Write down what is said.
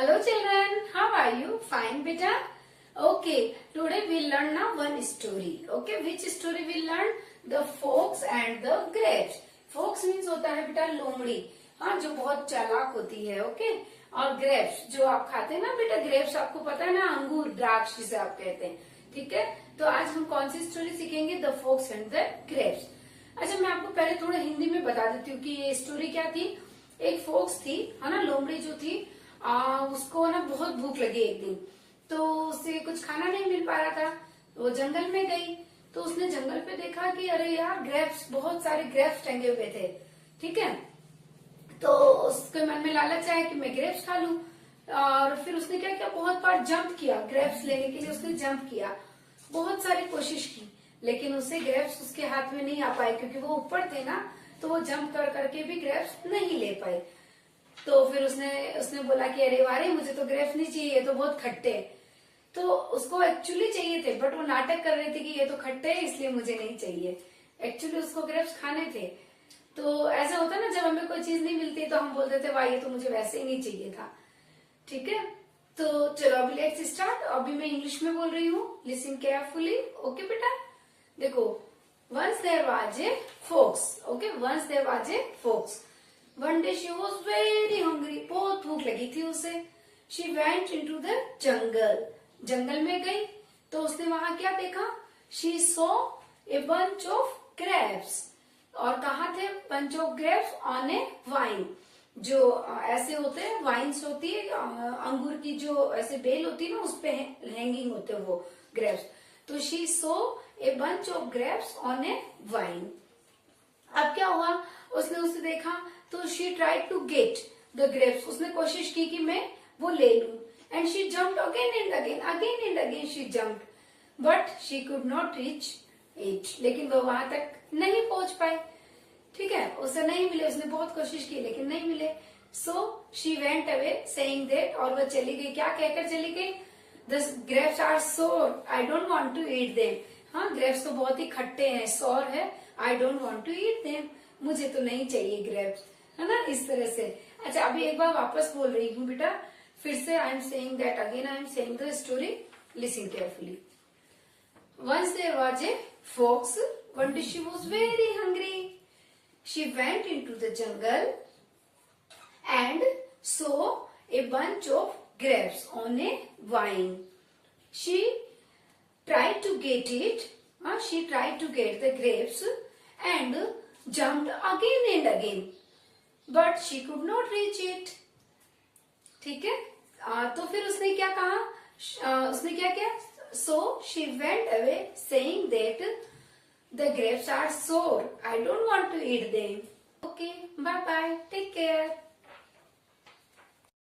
Hello children, how are you? Fine beta? Okay, today we'll learn now one story. Okay, which story we'll learn? The fox and the grapes. Fox means होता है बेटा लोमड़ी, हाँ जो बहुत चालाक होती है. ओके, और ग्रेप्स जो आप खाते हैं ना बेटा, ग्रेप्स आपको पता है ना, अंगूर, द्राक्ष जिसे आप कहते हैं. ठीक है, तो आज हम कौन सी स्टोरी सीखेंगे? The folks and the grapes. अच्छा, मैं आपको पहले थोड़ा हिंदी में बता देती हूँ कि ये स्टोरी क्या थी. एक फोक्स थी, है ना, लोमड़ी जो थी, उसको ना बहुत भूख लगी एक दिन, तो उसे कुछ खाना नहीं मिल पा रहा था. वो जंगल में गई, तो उसने जंगल पे देखा कि अरे यार ग्रेप्स, बहुत सारे ग्रेप्स टंगे हुए थे. ठीक है, तो उसके मन में लालच आया कि मैं ग्रेप्स खा लूं. और फिर उसने क्या किया, बहुत बार जंप किया ग्रेप्स लेने के लिए. उसने जंप किया, बहुत सारी कोशिश की, लेकिन उसे ग्रेप्स उसके हाथ में नहीं आ पाए, क्योंकि वो ऊपर थे ना, तो वो जंप कर करके भी ग्रेप्स नहीं ले पाए. तो फिर उसने बोला कि अरे वारे, मुझे तो ग्रेप्स नहीं चाहिए, ये तो बहुत खट्टे. तो उसको एक्चुअली चाहिए थे, बट वो नाटक कर रही थी कि ये तो खट्टे है इसलिए मुझे नहीं चाहिए. एक्चुअली उसको ग्रेप्स खाने थे. तो ऐसा होता है ना, जब हमें कोई चीज नहीं मिलती तो हम बोलते थे वाह, ये तो मुझे वैसे ही नहीं चाहिए था. ठीक है, तो चलो अभी लेट्स स्टार्ट. अभी मैं इंग्लिश में बोल रही हूँ, लिसन केयरफुली. ओके बेटा, देखो. Once there was a fox. Okay, once there was a fox. One day she was very hungry. बहुत भूख लगी थी उसे. She went into the jungle. जंगल में गई, तो उसने वहां क्या देखा? She saw a bunch of grapes. और कहाँ थे bunch of grapes? On a vine. जो ऐसे होते हैं, वाइन्स होती है, अंगूर की जो ऐसे बेल होती है ना, उस पे हैंगिंग होते हैं वो ग्रेप्स. तो she saw a bunch of grapes on a vine. अब क्या हुआ, उसने उसे देखा, तो she tried to get the grapes. उसने कोशिश की कि मैं वो ले लूं. And she jumped again and again she jumped, but she could not reach it. लेकिन वो वहां तक नहीं पहुंच पाई. ठीक है, उसे नहीं मिले. उसने बहुत कोशिश की लेकिन नहीं मिले. So she went away saying that. और वो चली गई. क्या कहकर चली गई? The grapes are sour, I don't want to eat them. हाँ, ग्रेप्स तो बहुत ही खट्टे हैं, सौर है, I don't want to eat them. मुझे तो नहीं चाहिए ग्रेप्स, है ना, इस तरह से. अच्छा, अभी एक बार वापस बोल रही हूँ बेटा, फिर से. I am saying that again. I am saying the story, listen carefully. Once there was a fox. One day she was very hungry. She went into the jungle and saw a bunch of grapes on a vine. She tried to get it. She tried to get the grapes and jumped again and again, but she could not reach it. ठीक है, तो फिर उसने क्या कहा, उसने क्या किया? So she went away saying that the grapes are sour, I don't want to eat them. Okay, bye bye, take care.